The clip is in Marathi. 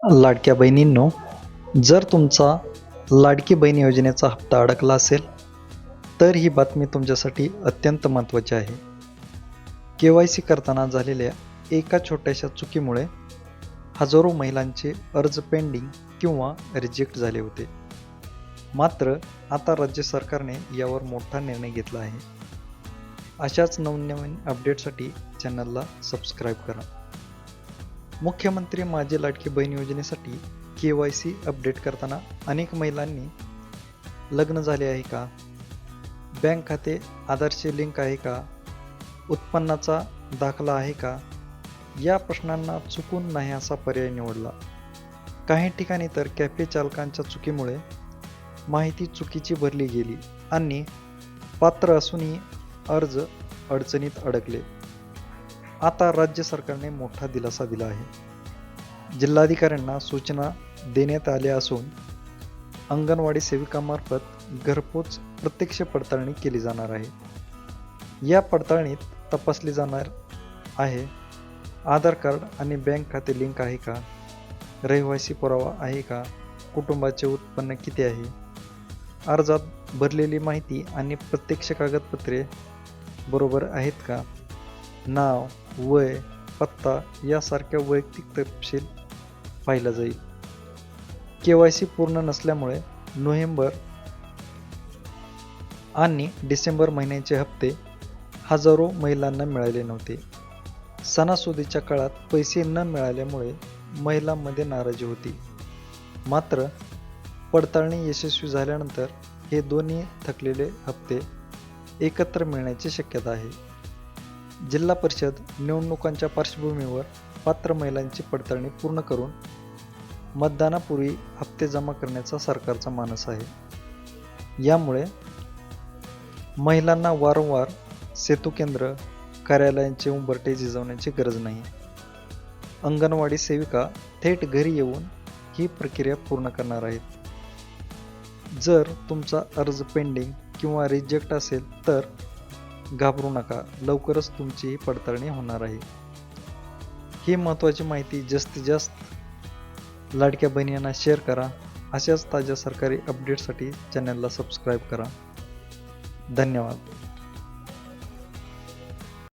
लाडक्या बहिणींनो, जर तुमचा लाडकी बहीण योजनेचा हप्ता अडकला असेल, तर ही बातमी तुमच्यासाठी अत्यंत महत्त्वाची आहे. KYC करताना झालेल्या एका छोट्याशा चुकीमुळे हजारो महिलांचे अर्ज पेंडिंग किंवा रिजेक्ट झाले होते. मात्र आता राज्य सरकारने यावर मोठा निर्णय घेतला आहे. अशाच नवनवीन अपडेटसाठी चॅनलला सबस्क्राईब करा. मुख्यमंत्री माझी लाडकी बहीण योजनेसाठी KYC अपडेट करताना अनेक महिलांनी लग्न झाले आहे का, बँक खाते आधारशी लिंक आहे का, उत्पन्नाचा दाखला आहे का, या प्रश्नांना चुकून नाही असा पर्याय निवडला. काही ठिकाणी तर कॅफे चालकांच्या चुकीमुळे माहिती चुकीची भरली गेली आणि पात्र असूनही अर्ज अडचणीत अडकले. आता राज्य सरकारने मोठा दिलासा दिला आहे. जिल्हाधिकाऱ्यांना सूचना देण्यात आल्या असून अंगणवाडी सेविकामार्फत घरपोच प्रत्यक्ष पडताळणी केली जाणार आहे. या पडताळणीत तपासली जाणार आहे आधार कार्ड आणि बँक खाते लिंक आहे का, रहिवासी पुरावा आहे का, कुटुंबाचे उत्पन्न किती आहे, अर्जात भरलेली माहिती आणि प्रत्यक्ष कागदपत्रे बरोबर आहेत का, नाव, वय, पत्ता यासारख्या वैयक्तिक तपशील पाहिला जाईल. KYC पूर्ण नसल्यामुळे नोव्हेंबर आणि डिसेंबर महिन्याचे हप्ते हजारो महिलांना मिळाले नव्हते. सणासुदीच्या काळात पैसे न मिळाल्यामुळे महिलांमध्ये नाराजी होती. मात्र पडताळणी यशस्वी झाल्यानंतर हे दोन्ही थकलेले हप्ते एकत्र मिळण्याची शक्यता आहे. जिल्हा परिषद निवडणुकांच्या पार्श्वभूमीवर पात्र महिलांची पडताळणी पूर्ण करून मतदानापूर्वी हप्ते जमा करण्याचा सरकारचा मानस आहे. यामुळे महिलांना वारंवार सेतू केंद्र कार्यालयांचे उंबरठे झिजवण्याची गरज नाही. अंगणवाडी सेविका थेट घरी येऊन ही प्रक्रिया पूर्ण करणार आहेत. जर तुमचा अर्ज पेंडिंग किंवा रिजेक्ट असेल तर घाबरू नका, लवकरच तुमची ही पडताळणी होणार आहे. ही महत्त्वाची माहिती जास्तीत जास्त लाडक्या बहिणींना शेअर करा. अशाच ताज्या सरकारी अपडेट्ससाठी चॅनलला सबस्क्राईब करा. धन्यवाद.